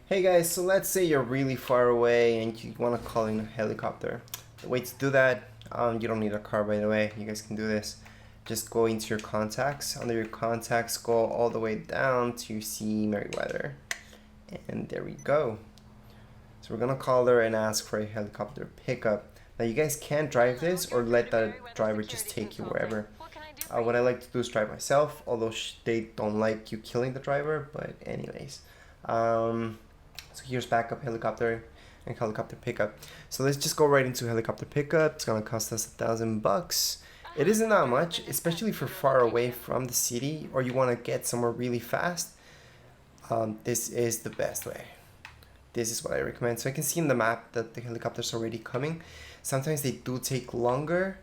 Hey guys, so let's say you're really far away and you want to call in a helicopter. The way to do that, you don't need a car by the way, you guys can do this. Just go into your contacts. Under your contacts, go all the way down to see Meriwether. And there we go. So we're gonna call her and ask for a helicopter pickup. Now you guys can drive this or let the driver just take you wherever. What I like to do is drive myself, although they don't like you killing the driver, but anyways. So here's backup helicopter and helicopter pickup. So let's just go right into helicopter pickup. It's gonna cost us $1,000. It isn't that much, especially for far away from the city or you wanna get somewhere really fast. This is the best way. This is what I recommend. So I can see in the map that the helicopter's already coming. Sometimes they do take longer.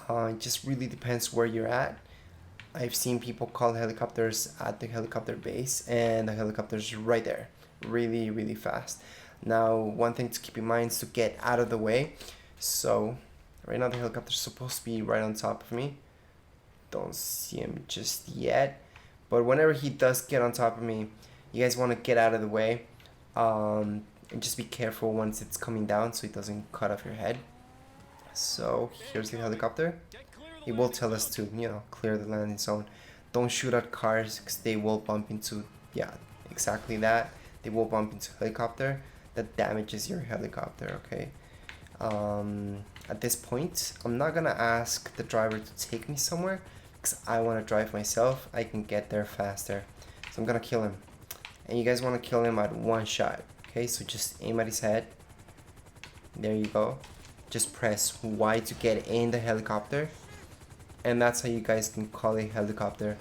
It just really depends where you're at. I've seen people call helicopters at the helicopter base and the helicopter's right there, really fast. Now one thing to keep in mind is to get out of the way. So right now the helicopter's supposed to be right on top of me. Don't see him just yet, but whenever he does get on top of me, you guys want to get out of the way, and just be careful once it's coming down so it doesn't cut off your head. So here's the helicopter. It will tell us to, clear the landing zone. Don't shoot at cars because they will bump into, yeah, exactly that. They will bump into helicopter. That damages your helicopter, okay? At this point, I'm not gonna ask the driver to take me somewhere because I want to drive myself. I can get there faster. So I'm gonna kill him. And you guys want to kill him at one shot, okay? So just aim at his head. There you go. Just press Y to get in the helicopter. And that's how you guys can call a helicopter.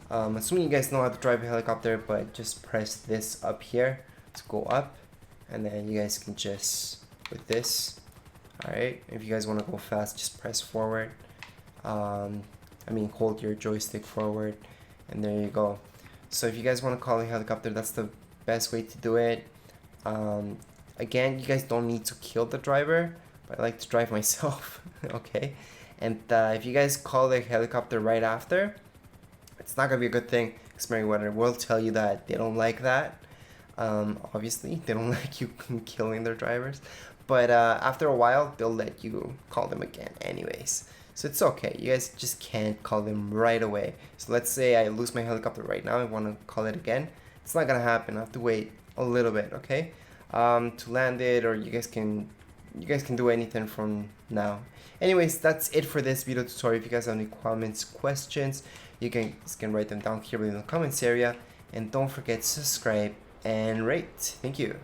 Assuming you guys know how to drive a helicopter, but just press this up here to go up. And then you guys can just, with this, alright, if you guys want to go fast, just press forward. Hold your joystick forward, and there you go. So if you guys want to call a helicopter, that's the best way to do it. Again, you guys don't need to kill the driver, but I like to drive myself, okay? And if you guys call the helicopter right after, it's not gonna be a good thing, because Meriwether will tell you that they don't like that. Obviously, they don't like you killing their drivers, but after a while, they'll let you call them again anyways. So it's okay, you guys just can't call them right away. So let's say I lose my helicopter right now, I want to call it again. It's not gonna happen, I have to wait a little bit, okay? To land it, or you guys can do anything from now. Anyways, that's it for this video tutorial. If you guys have any comments, questions, you can write them down here in the comments area. And don't forget to subscribe and rate. Thank you.